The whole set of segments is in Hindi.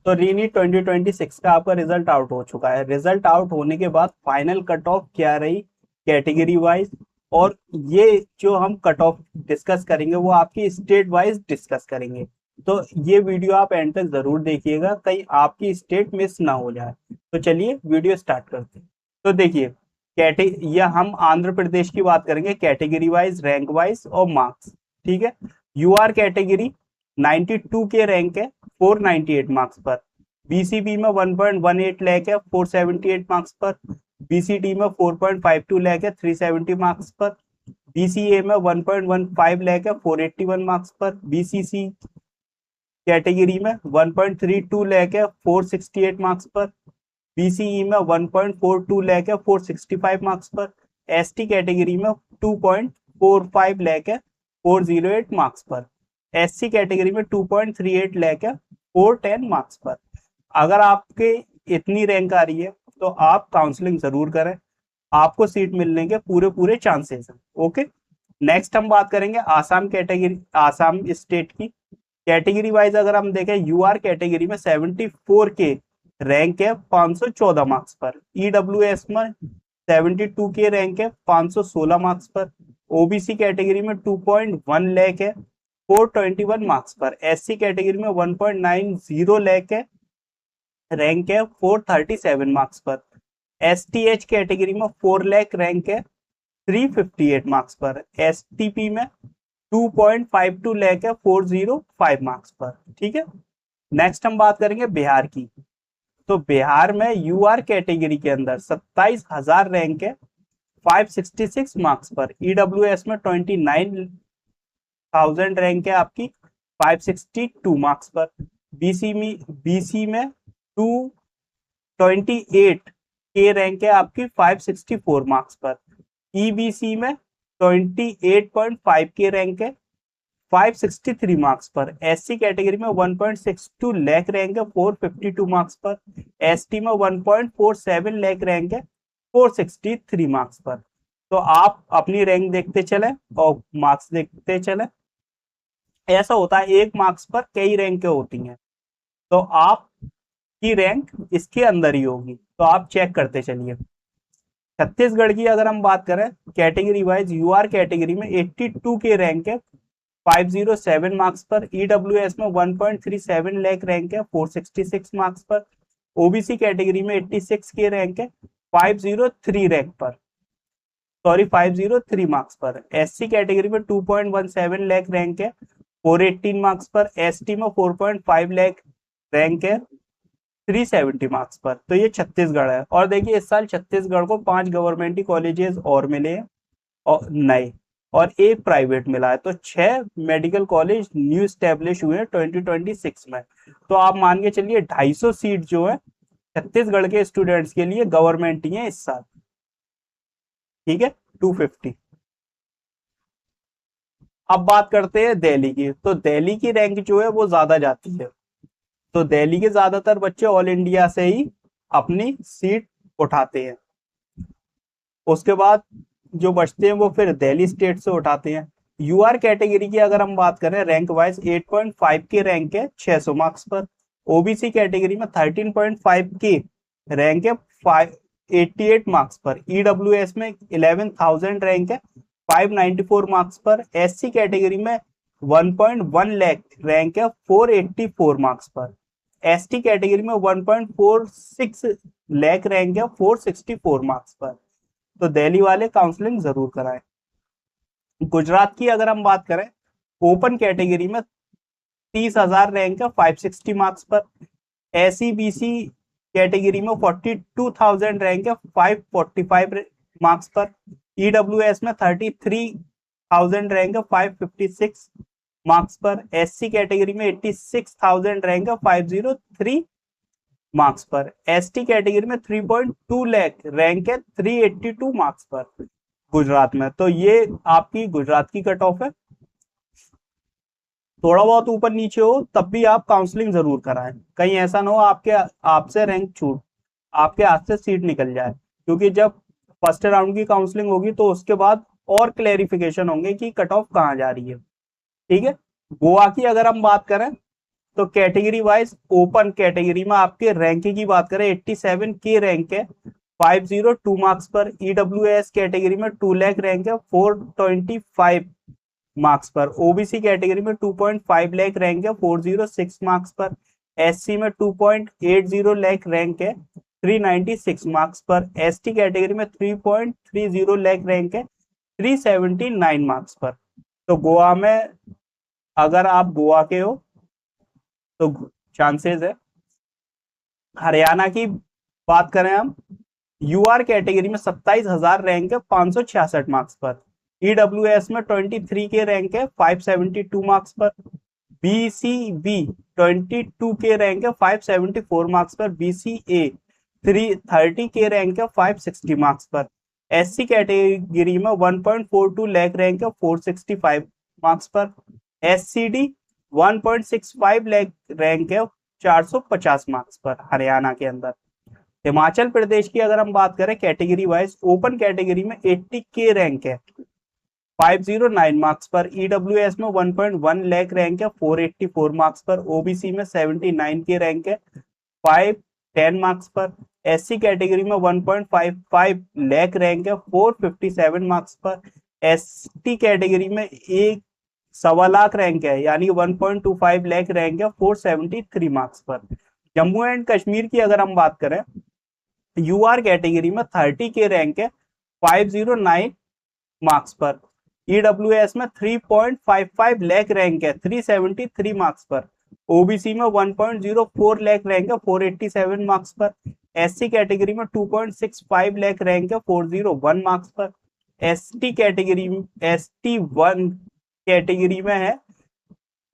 तो रीनीट 2026 का आपका रिजल्ट आउट हो चुका है। रिजल्ट आउट होने के बाद फाइनल कट ऑफ क्या रही कैटेगरी वाइज, और ये जो हम कट ऑफ डिस्कस करेंगे वो आपकी स्टेट वाइज डिस्कस करेंगे। तो ये वीडियो आप एंड तक जरूर देखिएगा, कहीं आपकी स्टेट मिस ना हो जाए। तो चलिए वीडियो स्टार्ट करते हैं। तो देखिए, कैटे या हम आंध्र प्रदेश की बात करेंगे कैटेगरी वाइज, रैंक वाइज और मार्क्स। ठीक है। यूआर कैटेगरी 92 के रैंक है, 498 मार्क्स पर। बीसीबी में 1.18 लाख है, 478 मार्क्स पर। बीसीटी में 4.52 लाख है, 370 मार्क्स पर। बीसीए में 1.15 लाख है, 481 मार्क्स पर। बीसीसी कैटेगरी में 1.32 लाख है, 468 मार्क्स पर। बीसीई में 1.42 लाख है, 465 मार्क्स पर। एसटी कैटेगरी में 2.45 लाख है, 408 मार्क्स पर। एससी कैटेगरी में 2.38 लाख है, 410 मार्क्स पर। अगर आपके इतनी रैंक आ रही है तो आप काउंसलिंग जरूर करें, आपको सीट मिलने के पूरे पूरे चांसेस हैं। ओके। नेक्स्ट हम बात करेंगे आसाम कैटेगरी, आसाम स्टेट की। कैटेगरी वाइज अगर हम देखें, यूआर कैटेगरी में 74 के रैंक है, 514 मार्क्स पर। ईडब्ल्यूएस में 72 के रैंक है, 516 मार्क्स पर। ओबीसी कैटेगरी में 2.1 लाख है, 421 मार्क्स पर। एससी कैटेगरी में 1.90 लाख है, रैंक है 437 मार्क्स पर। एसटीएच कैटेगरी में 4 लाख रैंक है, 358 मार्क्स पर। एसटीपी में 2.52 लाख है, 405 मार्क्स पर। ठीक है। नेक्स्ट हम बात करेंगे बिहार की। तो बिहार में यूआर कैटेगरी के अंदर 27,000 रैंक है, 566 मार्क्स पर। ईडब्ल्यूएस में 29,000 रैंक है आपकी, 562 मार्क्स पर। बीसी में 228 के रैंक है आपकी, 564 मार्क्स पर। ईबीसी में 28.5 के रैंक है, 563 मार्क्स पर। एससी कैटेगरी में 1.62 लाख रैंक है, 452 मार्क्स पर। एसटी में 1.47 लाख रैंक है, 463 मार्क्स पर। तो आप अपनी रैंक देखते चले और मार्क्स देखते चले। ऐसा होता है एक मार्क्स पर कई रैंकें होती हैं, तो आपकी रैंक इसके अंदर ही होगी, तो आप चेक करते चलिए। छत्तीसगढ़ की अगर हम बात करें कैटेगरी वाइज, यूआर कैटेगरी में 82 के रैंक है, 507 मार्क्स पर। ईडब्ल्यूएस में 1.37 लाख रैंक है, 466 मार्क्स पर। ओबीसी कैटेगरी में 86 के रैंक है, 503 रैंक पर, सॉरी 503 मार्क्स पर। एससी कैटेगरी में 2.17 लाख रैंक है, 418 मार्क्स पर। एसटी में 4.5 लाख रैंक है, 370 मार्क्स पर। तो ये छत्तीसगढ़ है। और देखिए इस साल छत्तीसगढ़ को 5 गवर्नमेंट कॉलेजेस और मिले हैं और नए, और एक प्राइवेट मिला है। तो 6 मेडिकल कॉलेज न्यू स्टैब्लिश हुए हैं 2026 में। तो आप मान के चलिए 250 सीट जो है छत्तीसगढ़ के स्टूडेंट्स के लिए गवर्नमेंट ही है इस साल। ठीक है, 250। अब बात करते हैं दिल्ली की। तो दिल्ली की रैंक जो है वो ज्यादा जाती है। तो दिल्ली के ज्यादातर बच्चे ऑल इंडिया से ही अपनी सीट उठाते हैं। उसके बाद जो बचते हैं वो फिर दिल्ली स्टेट से उठाते हैं। यूआर कैटेगरी की अगर हम बात करें रैंक वाइज, 8.5 के रैंक है, 600 मार्क्स पर। ओबीसी कैटेगरी में 13.5 के रैंक है, 588 मार्क्स पर। ईडब्ल्यूएस में 11,000 रैंक है, 594 मार्क्स पर। एससी कैटेगरी में 1.1 लाख रैंक है, 484 मार्क्स पर। एसटी कैटेगरी में 1.46 लाख रैंक है, 464 मार्क्स पर। तो दिल्ली वाले काउंसलिंग जरूर कराएं। गुजरात की अगर हम बात करें, ओपन कैटेगरी में 30,000 रैंक है, 560 मार्क्स पर। एससी बीसी कैटेगरी में 42,000 रैंक है, 545 मार्क्स पर। ईडब्ल्यूएस में 33,000 रैंक है, 556 मार्क्स पर। एससी कैटेगरी में 86,000 रैंक है, 503 मार्क्स पर। एसटी कैटेगरी में 3.2 लाख रैंक है, 382 मार्क्स पर गुजरात में। तो ये आपकी गुजरात की कट ऑफ है। थोड़ा बहुत ऊपर नीचे हो तब भी आप काउंसलिंग जरूर कराएं, कहीं ऐसा ना हो आपके आपसे रैंक छूट, आपके हाथ से सीट निकल जाए। क्योंकि जब फर्स्ट राउंड की काउंसलिंग होगी तो उसके बाद और क्लेरिफिकेशन होंगे कि कट ऑफ कहाँ जा रही है। ठीक है। गोवा की अगर हम बात करें तो कैटेगरी वाइज ओपन कैटेगरी में आपके रैंक की बात करें 87 के रैंक है 502 मार्क्स पर। ईडब्ल्यूएस कैटेगरी में 2 लाख रैंक है 425 मार्क्स पर। ओबीसी कैटेगरी में 2.5 लाख रैंक है 406 मार्क्स पर। एससी में 2.80 लाख रैंक है 396 मार्क्स पर। एसटी कैटेगरी में 3.30 लाख रैंक है 379 मार्क्स पर। तो गोवा में अगर आप गोवा के हो तो चांसेस है। हरियाणा की बात करें हम, यूआर कैटेगरी में 27,000 रैंक है 566 मार्क्स पर। ईडब्ल्यूएस में 23 के रैंक है 572 मार्क्स पर। बीसीबी 22 के रैंक है 574 मार्क्स पर। बीसीए 30 के रैंक है 560 मार्क्स पर। एससी कैटेगरी में 1.42 लाख रैंक है 465 मार्क्स पर। एससीडी 1.65 लाख रैंक है 450 मार्क्स पर हरियाणा के अंदर। हिमाचल प्रदेश की अगर हम बात करें कैटेगरी वाइज, ओपन कैटेगरी में 80 के रैंक है 509 मार्क्स पर। ईडब्ल्यूएस में 1.1 लाख रैंक है 484 मार्क्स पर। ओबीसी में 79 के रैंक है 510 मार्क्स पर। एससी कैटेगरी में 1.55 लाख रैंक है 457 मार्क्स पर। एसटी कैटेगरी में 1.25 रैंक है यानी 1.25 लाख रैंक है 473 मार्क्स पर। जम्मू एंड कश्मीर की अगर हम बात करें, यूआर कैटेगरी में 30 के रैंक है 509 मार्क्स पर। ईडब्ल्यूएस में 3.55 लाख रैंक है 373 मार्क्स पर। ओबीसी में 1.04 लाख रैंक है 487 मार्क्स पर। एससी कैटेगरी में 2.65 लाख रैंक है 401 मार्क्स पर। एसटी कैटेगरी ST1 कैटेगरी में है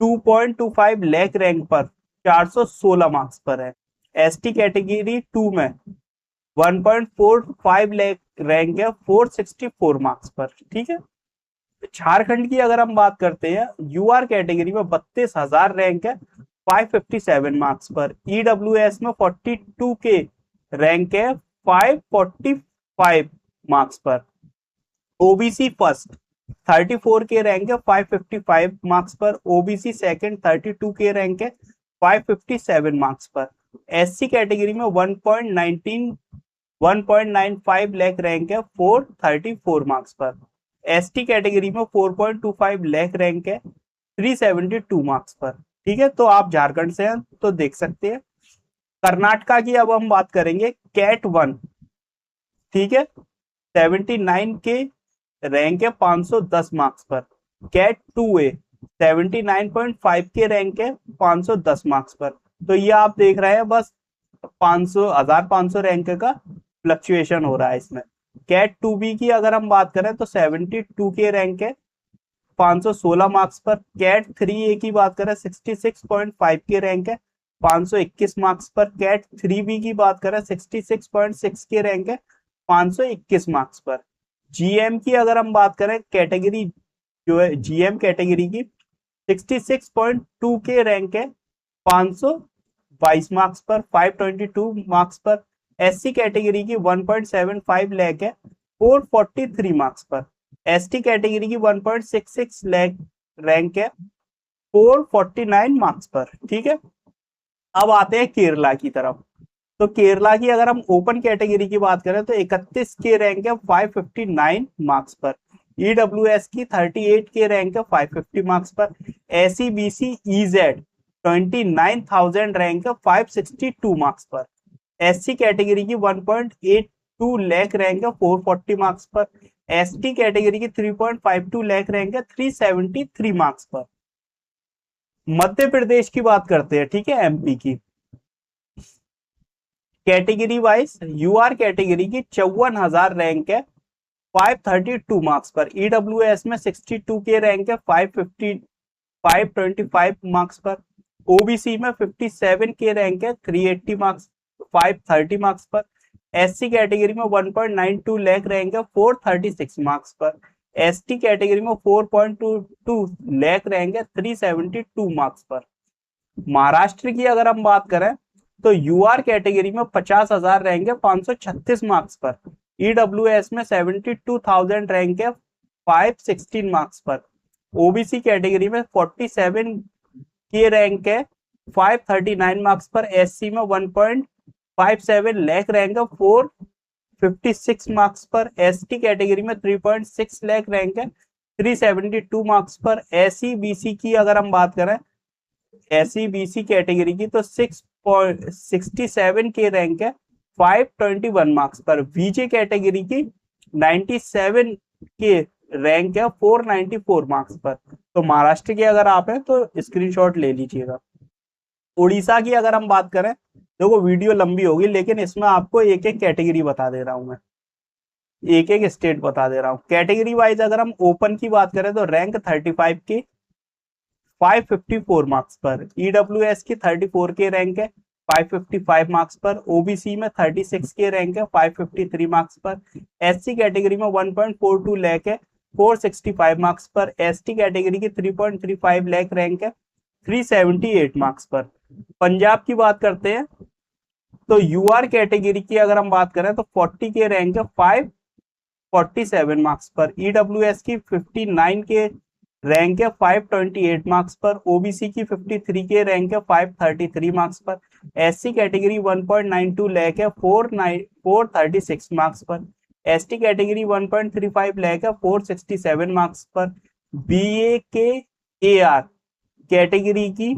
2.25 लाख रैंक पर 416 मार्क्स पर है। एसटी कैटेगरी 2 में 1.45 लाख रैंक है 464 मार्क्स पर। ठीक है। झारखंड की अगर हम बात करते हैं, यूआर कैटेगरी में 32,000 रैंक है 557 मार्क्स पर। ईडब्ल्यूएस में 42 के रैंक है 545 मार्क्स पर। ओबीसी फर्स्ट 34 के रैंक है 555 मार्क्स पर। ओबीसी सेकंड 32 के रैंक है 557 मार्क्स पर। एससी कैटेगरी में 1.95 लाख रैंक है 434 मार्क्स पर। एसटी कैटेगरी में 4.25 लाख रैंक है 372 मार्क्स पर। ठीक है। तो आप झारखंड से हैं तो देख सकते हैं। कर्नाटका की अब हम बात करेंगे, कैट 1, ठीक है, 79 के रैंक है 510 मार्क्स पर। कैट 2A 79.5 के रैंक है 510 मार्क्स पर। तो ये आप देख रहे हैं बस 1500 रैंक का फ्लक्चुएशन हो रहा है इसमें। कैट 2B की अगर हम बात करें तो 72 के रैंक है 516 मार्क्स पर। कैट 3A की बात करें 66.5 के रैंक है 521 मार्क्स पर। कैट 3B की बात करें 66.6 के रैंक है 521 मार्क्स पर। जीएम की अगर हम बात करें कैटेगरी जो है जीएम कैटेगरी की 66.2 के रैंक है 522 मार्क्स पर 522 मार्क्स पर। एससी कैटेगरी की 1.75 लाख है 443 मार्क्स पर। एसटी कैटेगरी की 1.66 लाख रैंक है 449 मार्क्स पर। ठीक है। अब आते हैं केरला की तरफ। तो केरला की अगर हम ओपन कैटेगरी की बात करें तो 31 के रैंक है 559 मार्क्स पर। ईडब्ल्यूएस की 38 के रैंक है 550 मार्क्स पर। एससी बीसी ईजेड 29,000 रैंक है 562 मार्क्स पर। एससी कैटेगरी की 1.82 लाख रैंक है 440 मार्क्स पर। एसटी कैटेगरी की 3.52 लाख रैंक है 373 मार्क्स पर। मध्य प्रदेश की बात करते हैं, ठीक है, एमपी की कैटेगरी वाइज, यूआर कैटेगरी की 54,000 रैंक है 532 मार्क्स पर। ईडब्ल्यूएस में 62 के रैंक है 525 मार्क्स पर। ओबीसी में 57 के रैंक है 380 मार्क्स 530 मार्क्स पर। एससी कैटेगरी में 1.92 लाख रैंक है 436 मार्क्स पर। एसटी कैटेगरी में 4.22 लाख रैंक है 372 मार्क्स पर। महाराष्ट्र की अगर हम बात करें तो यूआर कैटेगरी में 50,000 रैंक है 536 मार्क्स पर। ईडब्ल्यूएस में 72,000 रैंक है 516 मार्क्स पर। ओबीसी कैटेगरी में 47 के रैंक है 539 मार्क्स पर, एससी में 1.57 लाख रैंक है 456 मार्क्स पर, एसटी कैटेगरी में 3.6 लाख रैंक है 372 मार्क्स पर, एससी बीसी की अगर हम बात करें, एससी बीसी कैटेगरी की तो 6.67 के रैंक है 521 मार्क्स पर, बीजे कैटेगरी की 97 के रैंक है 494 मार्क्स पर। तो महाराष्ट्र के अगर आप हैं तो स्क्रीनशॉट ले लीजिएगा। उड़ीसा की अगर हम बात करें, देखो वीडियो लंबी होगी लेकिन इसमें आपको एक एक कैटेगरी बता दे रहा हूं मैं, एक एक स्टेट बता दे रहा हूं। कैटेगरी वाइज अगर हम ओपन की बात करें तो रैंक 35 की 554 मार्क्स पर, ईडब्ल्यूएस की 34 के रैंक है 555 मार्क्स पर, ओबीसी में 36 के रैंक है 553 मार्क्स पर, एससी कैटेगरी में 1.42 लाख है 465 मार्क्स पर, एसटी कैटेगरी की 3.35 लाख रैंक है 378 मार्क्स पर। पंजाब की बात करते हैं तो यूआर कैटेगरी की अगर हम बात करें तो 40 के रैंक है 547 मार्क्स पर, ईडब्ल्यूएस की 59 के रैंक है 528 मार्क्स पर, ओबीसी की 53 के रैंक है 533 मार्क्स पर, एससी कैटेगरी 1.92 लाख है 436 मार्क्स पर, एसटी कैटेगरी 1.35 लाख है 467 मार्क्स पर, बीए के एआर कैटेगरी की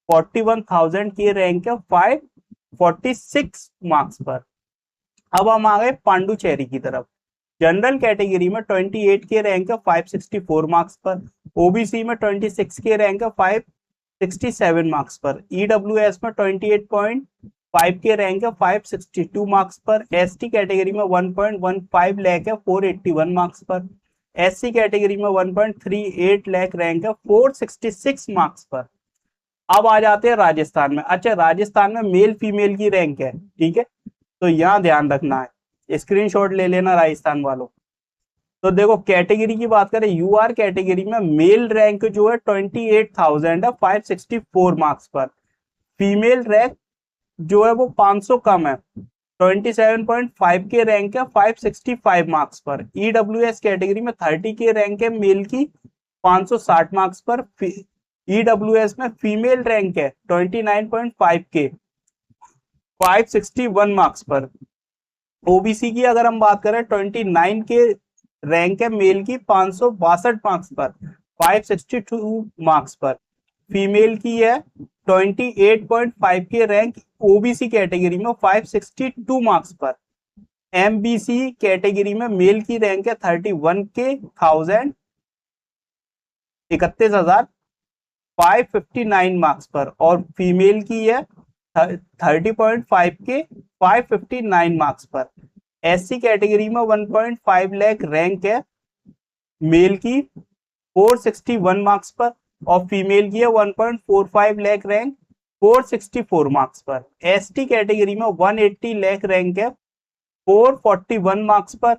41,000 के रैंक है 546 मार्क्स पर। अब हम आ गए पांडुचेरी की तरफ। जनरल कैटेगरी में 28 के रैंक है 564 मार्क्स पर, ओबीसी में 26 के रैंक है 567 मार्क्स पर, ईडब्ल्यूएस में 28.5 के रैंक है 562 मार्क्स पर, एसटी कैटेगरी में 1.15 लाख है 481 मार्क्स पर, एससी कैटेगरी में 1.38 लाख रैंक है 466 मार्क्स पर। अब आ जाते हैं राजस्थान में। अच्छा, राजस्थान में मेल फीमेल की रैंक है, ठीक है, तो यहाँ ध्यान रखना है, स्क्रीनशॉट ले लेना राजस्थान वालों। तो देखो कैटेगरी की बात करें, यूआर कैटेगरी में मेल रैंक जो है 28,000 है 564 मार्क्स पर, फीमेल रैंक जो है वो 500 कम है 27.5 के रैंक है 565 मार्क्स पर, ईडब्ल्यूएस कैटेगरी में 30 के रैंक है मेल की 560 मार्क्स पर, ईडब्ल्यूएस में फीमेल रैंक है 29.5 के 561 मार्क्स पर, ओबीसी की अगर हम बात करें 29 के रैंक है मेल की 562 मार्क्स पर 562 मार्क्स पर, फीमेल की है 28.5 के रैंक ओबीसी कैटेगरी में 562 मार्क्स पर, एमबीसी कैटेगरी में मेल की रैंक है 31 के 31,559 मार्क्स पर, और फीमेल की है 30.5 के 559 मार्क्स पर, एससी कैटेगरी में 1.5 लाख रैंक है मेल की 461 मार्क्स पर, और फीमेल की है 1.45 लाख रैंक 464 मार्क्स पर, एसटी कैटेगरी में 180 लाख रैंक है 441 मार्क्स पर,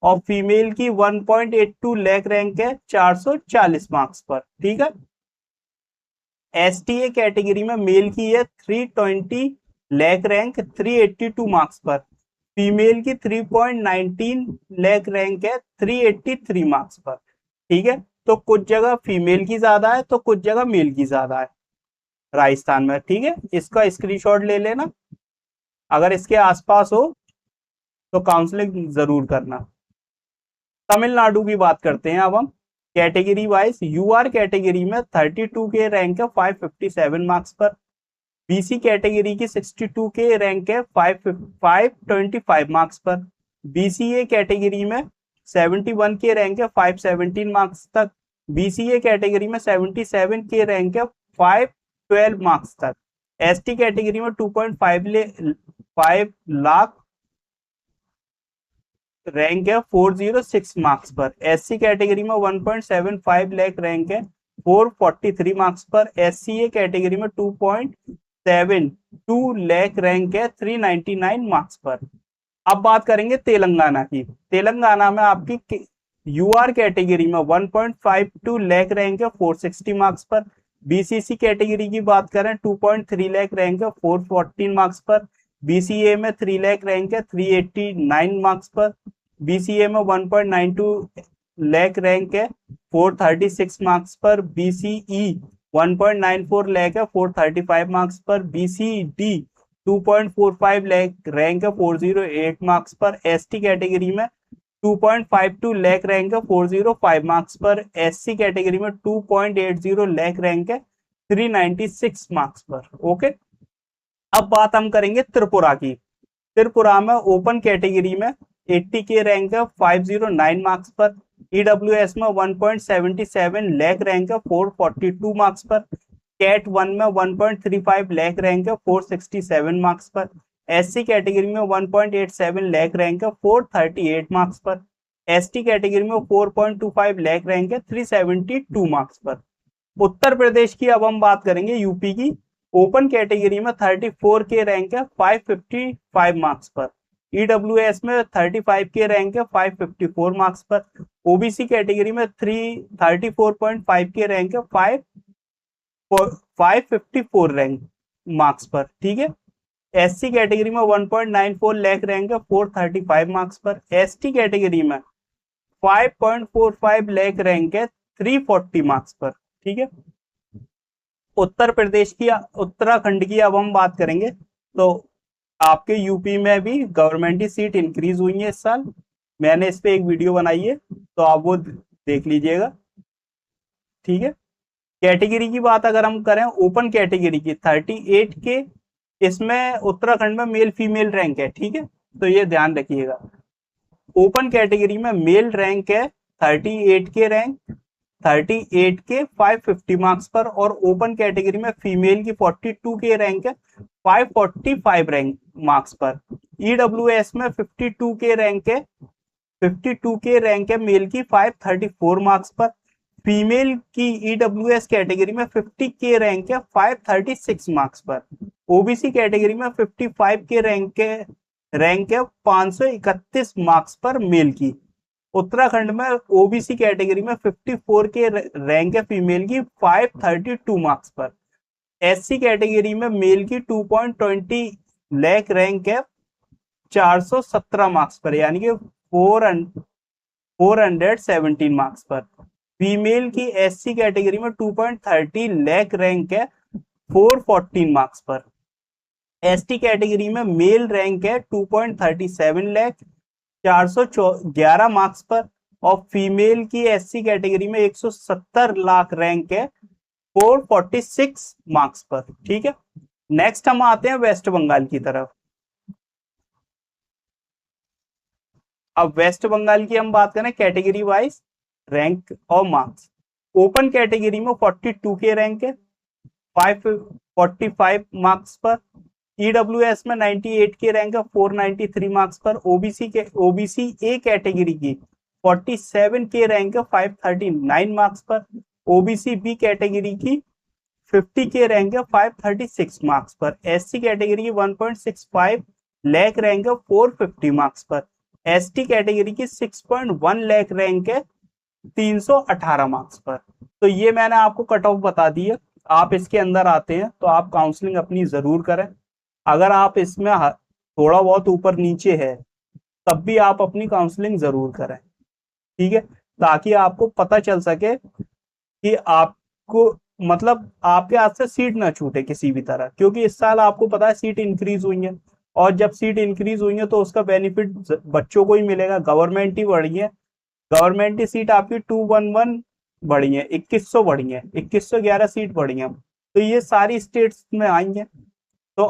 और फीमेल की 1.82 लाख रैंक है 440 मार्क्स पर। ठीक है, एसटीए कैटेगरी में मेल की है 320 लाख रैंक 382 मार्क्स पर, फीमेल की 3.19 लाख रैंक है 383 मार्क्स पर। ठीक है, तो कुछ जगह फीमेल की ज्यादा है तो कुछ जगह मेल की ज्यादा है राजस्थान में। ठीक है, इसका स्क्रीनशॉट ले लेना, अगर इसके आसपास हो तो काउंसलिंग जरूर करना। तमिलनाडु की बात करते हैं अब हम कैटेगरी वाइज। यूआर कैटेगरी में 32 के रैंक है 557 मार्क्स पर, बीसी कैटेगरी की 62 के रैंक है 525 मार्क्स पर, बीसीए कैटेगरी में 71 के रैंक है 517 मार्क्स तक, बीसीए कैटेगरी में 77 के रैंक है 512 मार्क्स तक, एसटी कैटेगरी में 2.5 लाख रैंक है 406 मार्क्स पर, एससी कैटेगरी में 1.75 लाख रैंक है 443 मार्क्स पर, एससीए कैटेगरी में 2.72 लाख रैंक है 399 मार्क्स पर। अब बात करेंगे तेलंगाना की। तेलंगाना में आपकी यूआर कैटेगरी में 1.52 लाख रैंक है 460 मार्क्स पर, बीसीसी कैटेगरी की बात करें 2.3 लाख रैंक है 414 मार्क्स पर, बीसीए में 3 लाख रैंक है 389 मार्क्स पर, बीसीए में 1.92 लाख रैंक है 436 मार्क्स पर, बीसीई 1.94 लाख है 435 मार्क्स पर। BCD 2.45 लाख रैंक है 408 मार्क्स पर। ST कैटेगरी में 2.52 लाख रैंक है 405 मार्क्स पर। SC कैटेगरी में 2.80 लाख रैंक है 396 मार्क्स पर। ओके, अब बात हम करेंगे त्रिपुरा की। त्रिपुरा में ओपन कैटेगरी में 80 के रैंक है 509 मार्क्स पर। EWS में 1.77 लाख रैंक है 442 मार्क्स पर। कैट 1 में 1.35 लाख रैंक है 467 मार्क्स पर। SC कैटेगरी में 1.87 लाख रैंक है 438 मार्क्स पर। ST कैटेगरी में 4.25 लाख रैंक है 372 मार्क्स पर। उत्तर प्रदेश की अब हम बात करेंगे, यूपी की। ओपन कैटेगरी में 34 के रैंक है 555 मार्क्स पर। EWS में 35 के रैंक है 554 मार्क्स पर। OBC कैटेगरी में 34.5 के रैंक है 554 रैंक मार्क्स पर। ठीक है, SC कैटेगरी में 1.94 लाख रैंक है 435 मार्क्स पर। ST कैटेगरी में 5.45 लाख रैंक है 340 मार्क्स पर। ठीक है, उत्तर प्रदेश की, उत्तराखंड की अब हम बात करेंगे। तो आपके यूपी में भी गवर्नमेंट की सीट इंक्रीज हुई है इस साल। मैंने इस पे एक वीडियो बनाई है, तो आप वो देख लीजिएगा। ठीक है, कैटेगरी की बात अगर हम करें, ओपन कैटेगरी की 38 के, इसमें उत्तराखंड में मेल फीमेल रैंक है। ठीक है, तो ये ध्यान रखिएगा। ओपन कैटेगरी में मेल रैंक है 38 के रैंक 38 के 550 मार्क्स पर, और ओपन कैटेगरी में फीमेल की 42 के रैंक है 545 रैंक मार्क्स पर। EWS में 52 के रैंक है 52 के रैंक है मेल की 534 मार्क्स पर। फीमेल की EWS कैटेगरी में 50 के रैंक है 536 मार्क्स पर। OBC कैटेगरी में 55 के रैंक है 531 मार्क्स पर मेल की। उत्तराखंड में OBC कैटेगरी में 54 के रैंक है फीमेल की 532 मार्क्स पर। SC कैटेगरी में मेल की 2.20 लाख रैंक है 417 मार्क्स पर, यानी कि 417 मार्क्स पर। फीमेल की SC कैटेगरी में 2.30 लाख रैंक है 414 मार्क्स पर। ST कैटेगरी में मेल रैंक है 2.37 लाख 411 मार्क्स पर, और फीमेल की SC कैटेगरी में 170 लाख रैंक है 446 मार्क्स पर। ठीक है, नेक्स्ट हम आते हैं वेस्ट बंगाल की तरफ। अब वेस्ट बंगाल की हम बात करें कैटेगरी वाइज रैंक और मार्क्स। ओपन कैटेगरी में 42 के रैंक है 545 मार्क्स पर। EWS में 98 के रैंक है 493 मार्क्स पर। OBC ए कैटेगरी की 47 के रैंक है 539 मार्क्स पर। OBC बी कैटेगरी की 50 के रैंक है 536 मार्क्स पर। SC कैटेगरी की 1.65 लाख रैंक है 450 मार्क्स पर। ST कैटेगरी की 6.1 लाख रैंक है 318 मार्क्स पर। तो ये मैंने आपको कट ऑफ बता दी है। आप इसके अंदर आते हैं तो आप काउंसलिंग अपनी जरूर करें। अगर आप इसमें थोड़ा बहुत ऊपर नीचे है तब भी आप अपनी काउंसलिंग जरूर करें। ठीक है, ताकि आपको पता चल सके कि आपको, मतलब आपके हाथ से सीट ना छूटे किसी भी तरह, क्योंकि इस साल आपको पता है सीट इंक्रीज हुई है, और जब सीट इंक्रीज हुई है तो उसका बेनिफिट बच्चों को ही मिलेगा। गवर्नमेंट ही बढ़ी है, गवर्नमेंट की सीट आपकी 211 बढ़ी है, 2100 बढ़ी है, 2111 सीट बढ़ी है। तो ये सारी स्टेट्स में आई है, तो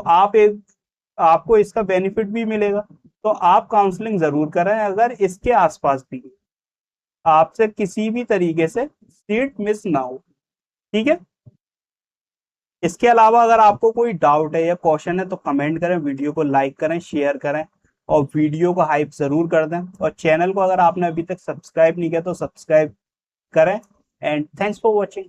आपको इसका बेनिफिट भी मिलेगा। तो आप काउंसलिंग जरूर करें अगर इसके आसपास भी आपसे किसी भी तरीके से सीट मिस ना हो। ठीक है, इसके अलावा अगर आपको कोई डाउट है या क्वेश्चन है तो कमेंट करें, वीडियो को लाइक करें, शेयर करें, और वीडियो को हाइप जरूर कर दें। और चैनल को अगर आपने अभी तक सब्सक्राइब नहीं किया तो सब्सक्राइब करें। And thanks for watching.